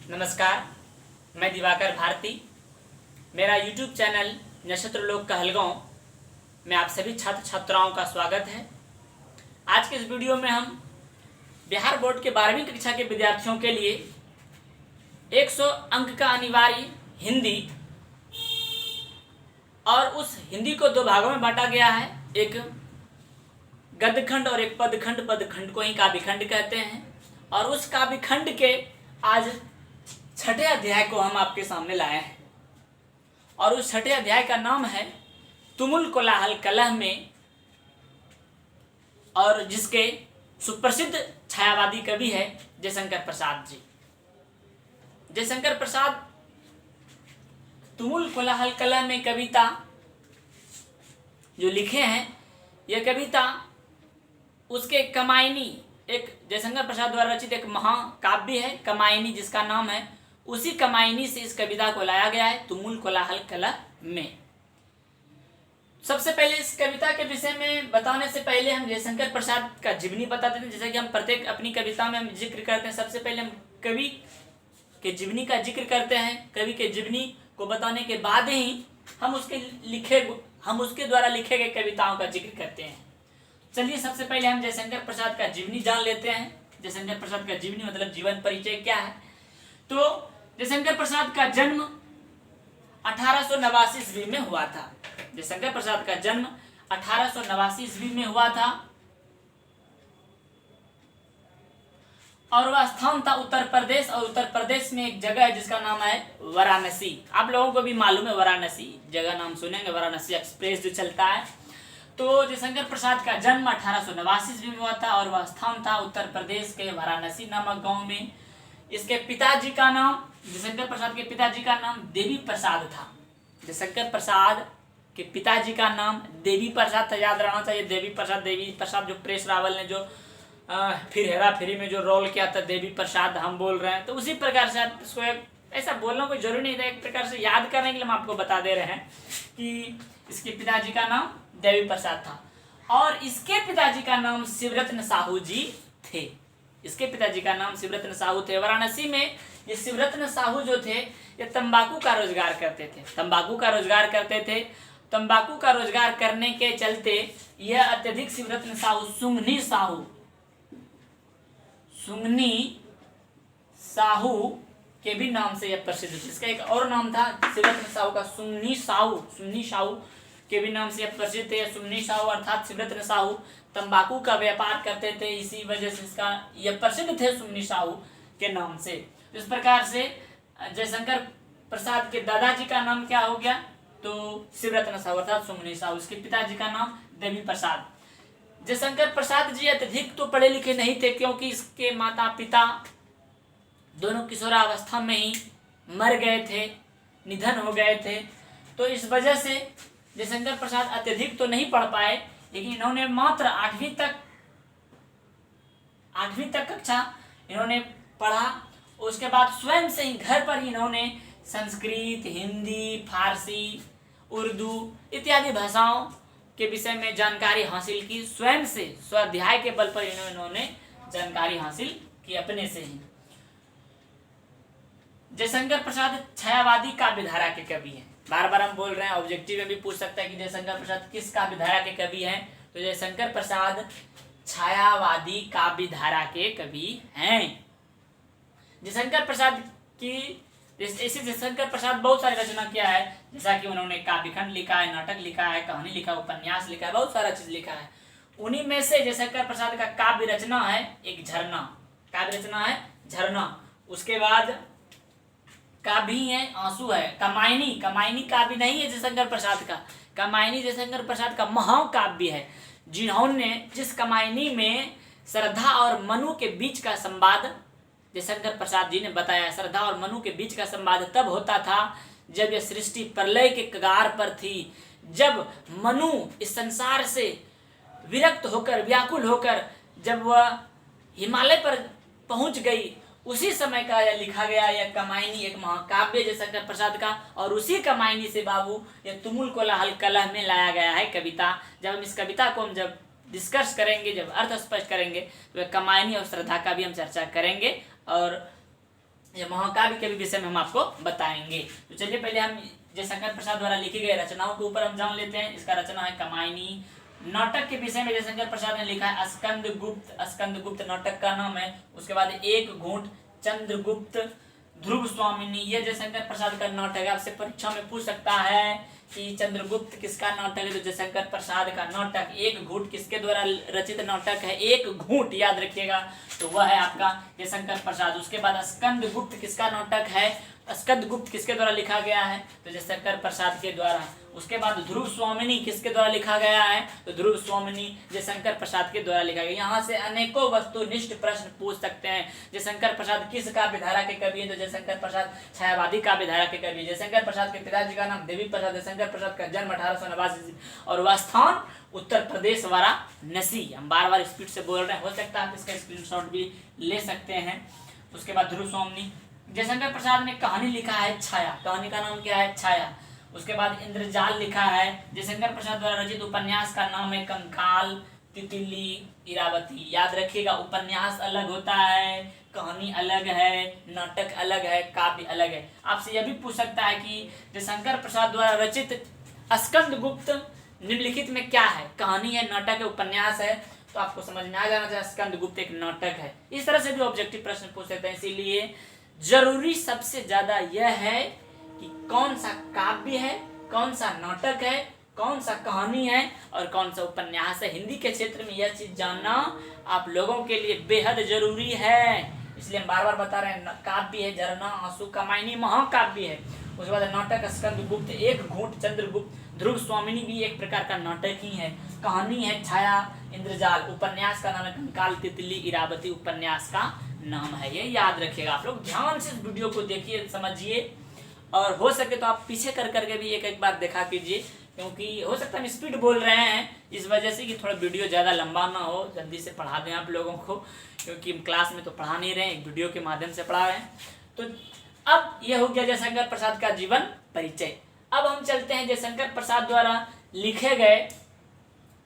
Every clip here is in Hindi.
नमस्कार, मैं दिवाकर भारती। मेरा YouTube चैनल नक्षत्र लोक कहलगांव में आप सभी छात्र छात्राओं का स्वागत है। आज के इस वीडियो में हम बिहार बोर्ड के 12वीं कक्षा के विद्यार्थियों के लिए 100 अंक का अनिवार्य हिंदी, और उस हिंदी को दो भागों में बांटा गया है, एक गद्यखंड और एक पदखंड। पदखंड को ही काव्यखंड कहते हैं। और उस काव्यखंड के आज छठे अध्याय को हम आपके सामने लाए हैं, और उस छठे अध्याय का नाम है तुमुल कोलाहल कलह में, और जिसके सुप्रसिद्ध छायावादी कवि है जयशंकर प्रसाद जी। जयशंकर प्रसाद तुमुल कोलाहल कलह में कविता जो लिखे हैं, यह कविता उसके कमायनी, एक जयशंकर प्रसाद द्वारा रचित एक महाकाव्य है कमायनी, जिसका नाम है, उसी कमायनी से इस कविता को लाया गया है तुमुल कोलाहल कलह में। सबसे पहले इस कविता के विषय में बताने से पहले हम जयशंकर प्रसाद का जीवनी बताते हैं। जैसा कि हम प्रत्येक अपनी कविता में हम जिक्र करते हैं, सबसे पहले हम कवि के जीवनी का जिक्र करते हैं। कवि के जीवनी को बताने के बाद ही हम उसके द्वारा लिखे गए कविताओं का जिक्र करते हैं। चलिए सबसे पहले हम जयशंकर प्रसाद का जीवनी जान लेते हैं। जयशंकर प्रसाद का जीवनी मतलब जीवन परिचय क्या है। तो जयशंकर प्रसाद का जन्म 1889 ईस्वी में हुआ था। जयशंकर प्रसाद का जन्म 1889 ईस्वी में हुआ था, और वह स्थान था उत्तर प्रदेश। और उत्तर प्रदेश में एक जगह है जिसका नाम है वाराणसी। आप लोगों को भी मालूम है वाराणसी जगह, नाम सुनेंगे, वाराणसी एक्सप्रेस जो चलता है। तो जयशंकर प्रसाद का जन्म 1889 ईस्वी में हुआ था, और वह स्थान था उत्तर प्रदेश के वाराणसी नामक गांव में। इसके पिताजी का नाम, जयशंकर प्रसाद के पिताजी का नाम देवी प्रसाद था। जयशंकर प्रसाद के पिताजी का नाम देवी प्रसाद था, याद रहना चाहिए। देवी प्रसाद जो प्रेस रावल ने जो फिर हेरा फेरी में जो रोल किया था, देवी प्रसाद हम बोल रहे हैं, तो उसी प्रकार से इसको ऐसा बोलना कोई जरूरी नहीं था, एक प्रकार से याद करने के लिए हम आपको बता दे रहे हैं कि इसके पिताजी का नाम देवी प्रसाद था। और इसके पिताजी का नाम शिवरत्न साहू जी थे। इसके पिताजी का नाम शिवरत्न साहू थे। वाराणसी में ये शिवरत्न साहू जो थे, ये तंबाकू का रोजगार करते थे। तंबाकू का रोजगार करते थे। तंबाकू का रोजगार करने के चलते यह अत्यधिक शिवरत्न साहू सुंगनी साहू के भी नाम से यह प्रसिद्ध थे। इसका एक और नाम था शिवरत्न साहू का, सुंगनी साहू के भी नाम से यह प्रसिद्ध थे। सुंगनी साहू अर्थात शिवरत्न साहू तंबाकू का व्यापार करते थे, इसी वजह से इसका यह प्रसिद्ध थे सुंगनी साहू के नाम से। इस प्रकार से जयशंकर प्रसाद के दादाजी का नाम क्या हो गया, तो शिवरत्न साहू अर्थात सुंगनी साहू। इसके पिताजी का नाम देवी प्रसाद। जयशंकर प्रसाद जी अत्यधिक तो पढ़े लिखे नहीं थे, क्योंकि इसके माता पिता दोनों किशोरावस्था में ही मर गए थे, निधन हो गए थे। तो इस वजह से जयशंकर प्रसाद अत्यधिक तो नहीं पढ़ पाए, लेकिन इन्होंने मात्र 8वीं तक कक्षा इन्होंने पढ़ा। उसके बाद स्वयं से ही घर पर ही इन्होंने संस्कृत, हिंदी, फारसी, उर्दू इत्यादि भाषाओं के विषय में जानकारी हासिल की। स्वयं से स्वाध्याय के बल पर इन्होंने जानकारी हासिल की अपने से ही। जयशंकर प्रसाद छायावादी काव्यधारा के कवि हैं। बार बार हम बोल रहे हैं, ऑब्जेक्टिव में भी पूछ सकता है कि जयशंकर प्रसाद किस काव्यधारा के कवि हैं, तो जयशंकर प्रसाद छायावादी काव्यधारा के कवि हैं। जयशंकर प्रसाद बहुत सारी रचना किया है, जैसा कि उन्होंने काव्यखंड लिखा है, नाटक लिखा है, कहानी लिखा है, उपन्यास लिखा है, बहुत सारा चीज लिखा है। उन्हीं में से जयशंकर प्रसाद का काव्य रचना है एक झरना। उसके बाद काव्य है आंसू है। कमायनी काव्य नहीं है जयशंकर प्रसाद का। कमायनी जयशंकर प्रसाद का महाकाव्य है, जिस कमायनी में श्रद्धा और मनु के बीच का संवाद जयशंकर प्रसाद जी ने बताया। श्रद्धा और मनु के बीच का संवाद तब होता था जब यह सृष्टि प्रलय के कगार पर थी, जब मनु इस संसार से विरक्त होकर, व्याकुल होकर जब वह हिमालय पर पहुंच गई, उसी समय का यह लिखा गया यह कमायनी एक महाकाव्य जयशंकर प्रसाद का। और उसी कमायनी से बाबू यह तुमुल कोलाहल कलह में लाया गया है कविता। जब हम इस कविता को जब डिस्कस करेंगे, जब अर्थ स्पष्ट करेंगे, तो कमायनी और श्रद्धा का भी हम चर्चा करेंगे। और या महाकाव्य के भी विषय में हम आपको बताएंगे। तो चलिए पहले हम जयशंकर प्रसाद द्वारा लिखी गई रचनाओं के ऊपर हम जान लेते हैं। इसका रचना है कामायनी। नाटक के विषय में जयशंकर प्रसाद ने लिखा है स्कंदगुप्त। स्कंदगुप्त नाटक का नाम है। उसके बाद एक घूंट, चंद्रगुप्त, ध्रुव स्वामिनी, ये जयशंकर प्रसाद का नाटक है। आपसे परीक्षा में पूछ सकता है कि चंद्रगुप्त किसका नाटक है, तो जयशंकर प्रसाद का नाटक। एक घूंट किसके द्वारा रचित नाटक है, एक घूंट याद रखिएगा, तो वह है आपका जयशंकर प्रसाद। उसके बाद स्कंदगुप्त किसका नाटक है, स्कंदगुप्त किसके द्वारा लिखा गया है, तो जयशंकर प्रसाद के द्वारा। उसके बाद ध्रुव स्वामिनी किसके द्वारा लिखा गया है, तो ध्रुव स्वामिनी जयशंकर प्रसाद के द्वारा लिखा गया। यहाँ से अनेकों वस्तुनिष्ठ प्रश्न पूछ सकते हैं। जयशंकर प्रसाद किस काव्य धारा के कवि हैं, तो जयशंकर प्रसाद छायावादी काव्य धारा के कवि। जयशंकर प्रसाद के पिताजी का नाम देवी प्रसाद। जयशंकर प्रसाद का जन्म 1889 और वह स्थान उत्तर प्रदेश वाराणसी। हम बार बार स्पीड से बोल रहे हैं, हो सकता है आप इसका स्क्रीनशॉट भी ले सकते हैं। उसके बाद ध्रुव स्वामिनी। जयशंकर प्रसाद ने कहानी लिखा है छाया। कहानी का नाम क्या है, छाया। उसके बाद इंद्रजाल लिखा है। जयशंकर प्रसाद द्वारा रचित उपन्यास का नाम है कंकाल, तितली, इरावती। याद रखिएगा, उपन्यास अलग होता है, कहानी अलग है, नाटक अलग है, काव्य अलग है। आपसे यह भी पूछ सकता है कि जयशंकर प्रसाद द्वारा रचित स्कंदगुप्त निम्नलिखित में क्या है, कहानी है, नाटक है, उपन्यास है, तो आपको समझ में आ जाना चाहिए स्कंदगुप्त एक नाटक है। इस तरह से भी ऑब्जेक्टिव प्रश्न पूछ सकते हैं। इसीलिए जरूरी सबसे ज्यादा यह है कि कौन सा काव्य है, कौन सा नाटक है, कौन सा कहानी है और कौन सा उपन्यास है। हिंदी के क्षेत्र में यह चीज जानना आप लोगों के लिए बेहद जरूरी है। इसलिए हम बार बार बता रहे हैं, काव्य है झरना, आंसू, कामायनी महाकाव्य है। उसके बाद नाटक स्कंदगुप्त, एक घूंट, चंद्रगुप्त, ध्रुव स्वामिनी भी एक प्रकार का नाटक ही है। कहानी है छाया, इंद्रजाल। उपन्यास का नाम है कंकाल, तितली, इरावती उपन्यास का नाम है। ये याद रखिएगा। आप लोग ध्यान से इस वीडियो को देखिए, समझिए, और हो सके तो आप पीछे कर करके भी एक एक बार देखा कीजिए, क्योंकि हो सकता है हम स्पीड बोल रहे हैं इस वजह से कि थोड़ा वीडियो ज़्यादा लंबा ना हो, जल्दी से पढ़ा दें आप लोगों को, क्योंकि हम क्लास में तो पढ़ा नहीं रहे हैं, एक वीडियो के माध्यम से पढ़ा रहे हैं। तो अब यह हो गया जयशंकर प्रसाद का जीवन परिचय। अब हम चलते हैं जयशंकर प्रसाद द्वारा लिखे गए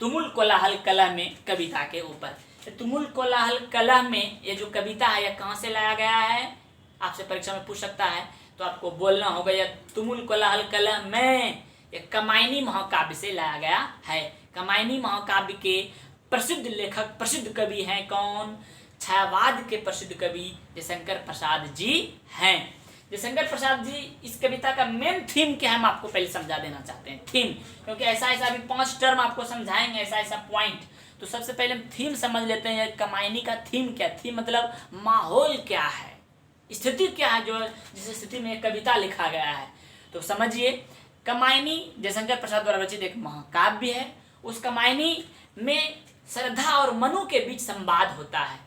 तुमुल कोलाहल कलह में कविता के ऊपर। तुमुल कोलाहल कलह में ये जो कविता है यह कहाँ से लाया गया है, आपसे परीक्षा में पूछ सकता है, तो आपको बोलना होगा यह तुमुल कोलाहल कलह में यह कामायनी महाकाव्य से लाया गया है। कामायनी महाकाव्य के प्रसिद्ध लेखक, प्रसिद्ध कवि हैं कौन, छायावाद के प्रसिद्ध कवि जयशंकर प्रसाद जी हैं। जयशंकर प्रसाद जी, इस कविता का मेन थीम क्या है हम आपको पहले समझा देना चाहते हैं। थीम, क्योंकि ऐसा ऐसा अभी 5 टर्म आपको समझाएंगे, ऐसा ऐसा पॉइंट, तो सबसे पहले हम थीम समझ लेते हैं। कामायनी का थीम क्या, थीम मतलब माहौल क्या है, स्थिति क्या है, जो जिस स्थिति में कविता लिखा गया है। तो समझिए, कामायनी जयशंकर प्रसाद द्वारा रचित एक महाकाव्य है। उस कामायनी में श्रद्धा और मनु के बीच संवाद होता है।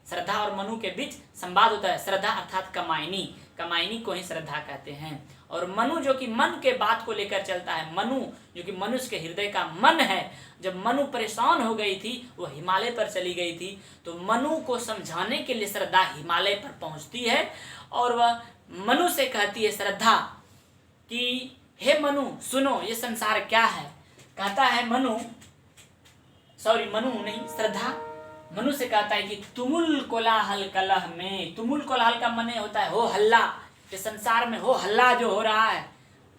श्रद्धा और मनु के बीच संवाद होता है। श्रद्धा अर्थात कामायनी, कामायनी को ही श्रद्धा कहते हैं। और मनु जो कि मन के बात को लेकर चलता है, मनु जो कि मनुष्य के हृदय का मन है। जब मनु परेशान हो गई थी, वो हिमालय पर चली गई थी, तो मनु को समझाने के लिए श्रद्धा हिमालय पर पहुंचती है और वह मनु से कहती है श्रद्धा कि हे मनु सुनो, ये संसार क्या है। कहता है मनु नहीं, श्रद्धा मनु से कहता है कि तुमुल कोलाहल कलह में, तुमुल कोलाहल का माने होता है हो हल्ला, कि संसार में हो हल्ला जो हो रहा है,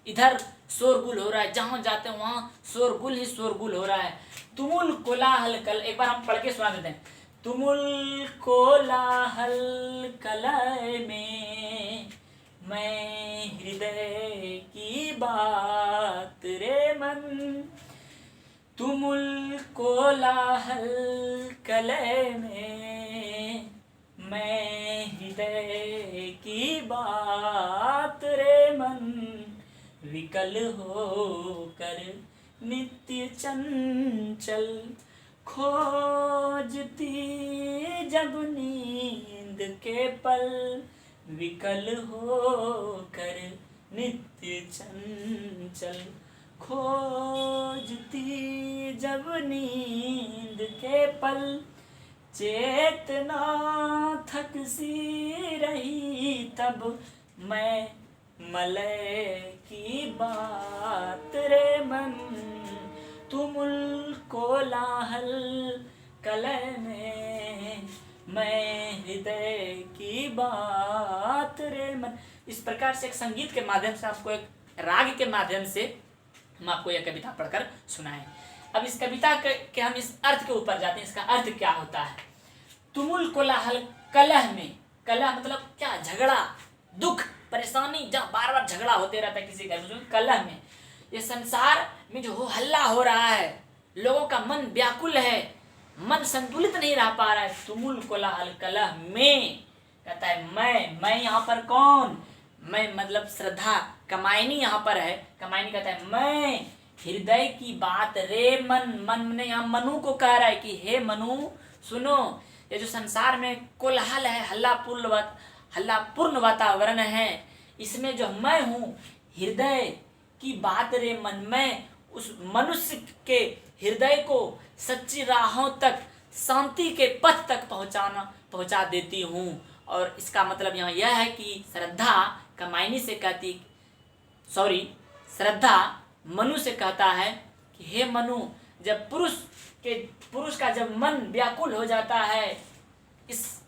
इधर शोरगुल हो रहा है, जहां जाते हैं वहां शोरगुल ही शोरगुल हो रहा है। तुमुल कोलाहल कल, एक बार हम पढ़ के सुना देते हैं। तुमुल कोलाहल कलह में मैं हृदय की बात रे मन, तुमुल कोलाहल कलह में मैं हृदय की बात रे मन, विकल होकर नित्य चंचल खोजती जब नींद के पल, विकल होकर नित्य चंचल खोजती जब नींद के पल, चेतना थक सी रही तब मैं मलय की बात रे मन, तुमुल कोलाहल कलह में मैं हृदय की बात रे मन। इस प्रकार से एक संगीत के माध्यम से आपको, एक राग के माध्यम से हम आपको यह कविता पढ़कर सुनाएं। अब इस कविता के हम इस अर्थ के ऊपर जाते हैं। इसका अर्थ क्या होता है? तुमुल कोलाहल कलह में, कलह मतलब क्या? झगड़ा, दुख, परेशानी, जहाँ बार बार झगड़ा होते रहता है किसी घर में, कलह में। ये संसार में जो हो हल्ला हो रहा है, लोगों का मन व्याकुल है, मन संतुलित नहीं रह पा रहा है। तुमुल कोलाहल कलह में, कहता है मैं यहाँ पर कौन? मैं मतलब श्रद्धा, कमायनी यहाँ पर है। कमायनी कहता है मैं हृदय की बात रे मन। मन ने यहाँ मनु को कह रहा है कि हे मनु सुनो, ये जो संसार में कोलाहल है, हल्लापूर्ण वातावरण है, इसमें जो मैं हूँ हृदय की बात रे मन, मैं उस मनुष्य के हृदय को सच्ची राहों तक, शांति के पथ तक पहुँचा देती हूँ। और इसका मतलब यहाँ यह है कि श्रद्धा कमायनी से कहती, श्रद्धा मनु से कहता है कि हे मनु, जब पुरुष का जब मन व्याकुल हो जाता है, इस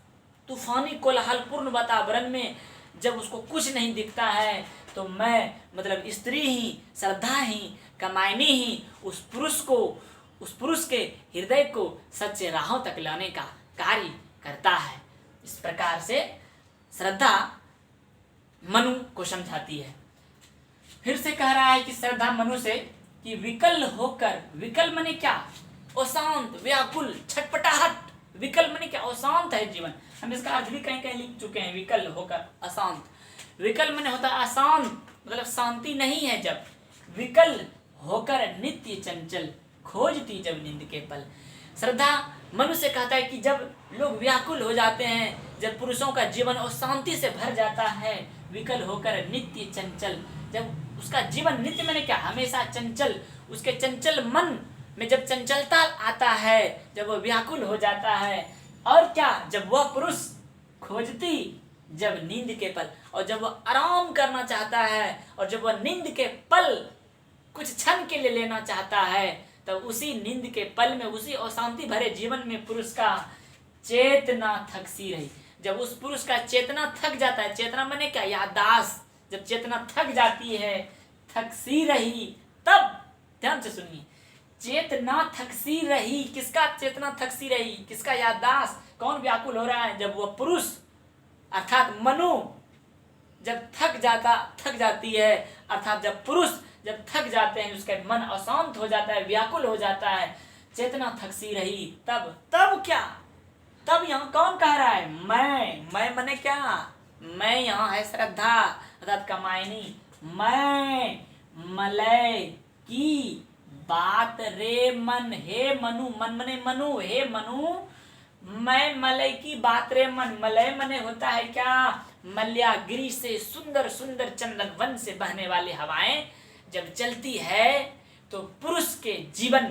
तूफानी कोलाहलपूर्ण वातावरण में जब उसको कुछ नहीं दिखता है, तो मैं मतलब स्त्री ही, श्रद्धा ही, कमायनी ही उस पुरुष के हृदय को सच्चे राहों तक लाने का कार्य करता है। इस प्रकार से श्रद्धा मनु को समझाती है। फिर से कह रहा है कि श्रद्धा मनु से कि विकल होकर, विकल माने क्या? अशांत, व्याकुल, छटपटाहट। विकल माने क्या? अशांत है जीवन। हम इसका अर्थ भी कहीं कहीं लिख चुके हैं, विकल होकर, अशांत। विकल माने होता है अशांत, मतलब शांति नहीं है। जब विकल होकर नित्य चंचल, खोजती जब नींद के पल। श्रद्धा मनु से कहता है कि जब लोग व्याकुल हो जाते हैं, जब पुरुषों का जीवन अशांति से भर जाता है, विकल होकर नित्य चंचल, जब उसका जीवन, नित्य माने क्या? हमेशा चंचल, उसके चंचल मन में जब चंचलता आता है, जब वह व्याकुल हो जाता है, और क्या? जब वह पुरुष खोजती जब नींद के पल, और जब वह आराम करना चाहता है, और जब वह नींद के पल कुछ क्षण के लिए लेना चाहता है, तब उसी नींद के पल में, उसी अशांति भरे जीवन में पुरुष का चेतना थक सी रही। जब उस पुरुष का चेतना थक जाता है, चेतना माने क्या? याददाश्त। जब चेतना थक जाती है, थक सी रही, तब ध्यान से सुनिए, चेतना थक सी रही। किसका चेतना थक सी रही? किसका याददाश्त? कौन व्याकुल हो रहा है? जब वह पुरुष अर्थात मनु जब थक जाती है, अर्थात जब पुरुष जब थक जाते हैं, उसका मन अशांत हो जाता है, व्याकुल हो जाता है, चेतना थक सी रही, तब क्या? तब यहाँ कौन कह रहा है? मैं मने क्या? मैं यहाँ है श्रद्धा अर्थात कमायनी। मैं मलय की बात रे मन, हे मनु, मन मने मनु, हे मनु, मैं मलय की बात रे मन। मलय मने होता है क्या? मल्यागिरी से सुंदर सुंदर चंदन वन से बहने वाली हवाएं जब चलती है, तो पुरुष के जीवन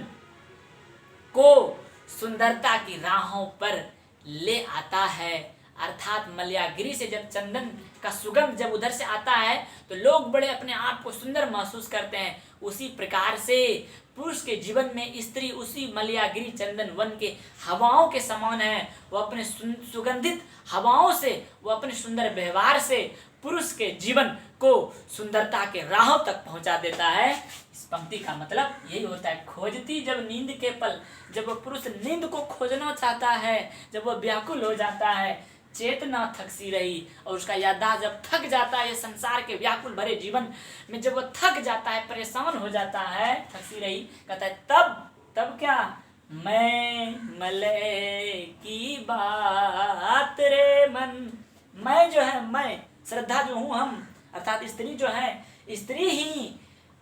को सुंदरता की राहों पर ले आता है। अर्थात मल्यागिरी से जब चंदन का सुगंध जब उधर से आता है, तो लोग बड़े अपने आप को सुंदर महसूस करते हैं। उसी प्रकार से पुरुष के जीवन में स्त्री उसी मल्यागिरी चंदन वन के हवाओं के समान है। वो अपने सुगंधित हवाओं से, वो अपने सुंदर व्यवहार से पुरुष के जीवन को सुंदरता के राहों तक पहुंचा देता है। इस पंक्ति का मतलब यही होता है, खोजती जब नींद के पल, जब वह पुरुष नींद को खोजना चाहता है, जब वह व्याकुल हो जाता है, चेतना थक सी रही, और उसका याददाश्त जब थक जाता है, ये संसार के व्याकुल भरे जीवन में जब वह थक जाता है, परेशान हो जाता है, थक सी रही, कहता है तब क्या? मैं मलय की बात रे मन। मैं जो है, मैं श्रद्धा जो हूँ, हम अर्थात स्त्री जो है, स्त्री ही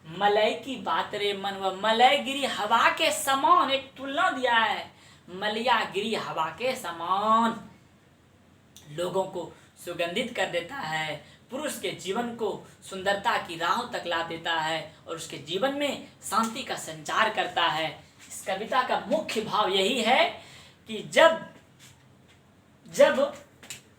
मलय की बात रे मन। व मलयगिरी हवा के समान, एक तुलना दिया है, मलयागिरी हवा के समान लोगों को सुगंधित कर देता है, पुरुष के जीवन को सुंदरता की राहों तक ला देता है, और उसके जीवन में शांति का संचार करता है। इस कविता का मुख्य भाव यही है कि जब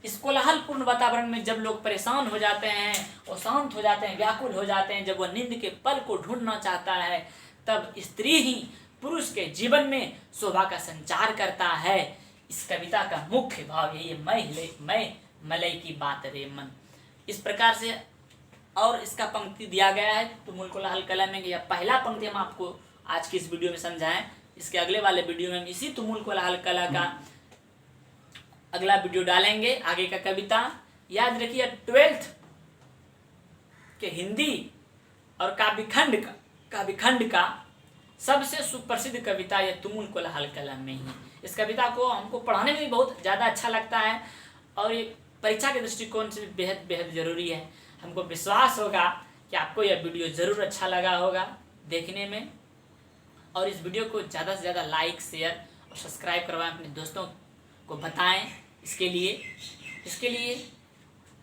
इस कोलाहलपूर्ण वातावरण में जब लोग परेशान हो जाते हैं, अशांत हो जाते हैं, व्याकुल हो जाते हैं, जब वह नींद के पल को ढूंढना चाहता है, तब स्त्री ही पुरुष के जीवन में शोभा का संचार करता है। इस कविता का मुख्य भाव यही है, मैं मलई की बात रे मन। इस प्रकार से और इसका पंक्ति दिया गया है तुमुल कोलाहल कला में। यह पहला पंक्ति हम आपको आज की इस वीडियो में समझाएं। इसके अगले वाले वीडियो में हम इसी तुमुल कोलाहल कला का अगला वीडियो डालेंगे, आगे का कविता। याद रखिए 12th के हिंदी और काव्यखंड का सबसे सुप्रसिद्ध कविता यह तुमुल कोलाहल कला में ही। इस कविता को हमको पढ़ाने में भी बहुत ज़्यादा अच्छा लगता है और ये परीक्षा के दृष्टिकोण से बेहद बेहद ज़रूरी है। हमको विश्वास होगा कि आपको यह वीडियो ज़रूर अच्छा लगा होगा देखने में, और इस वीडियो को ज़्यादा से ज़्यादा लाइक, शेयर और सब्सक्राइब करवाएं, अपने दोस्तों को बताएं। इसके लिए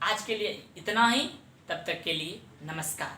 आज के लिए इतना ही। तब तक के लिए नमस्कार।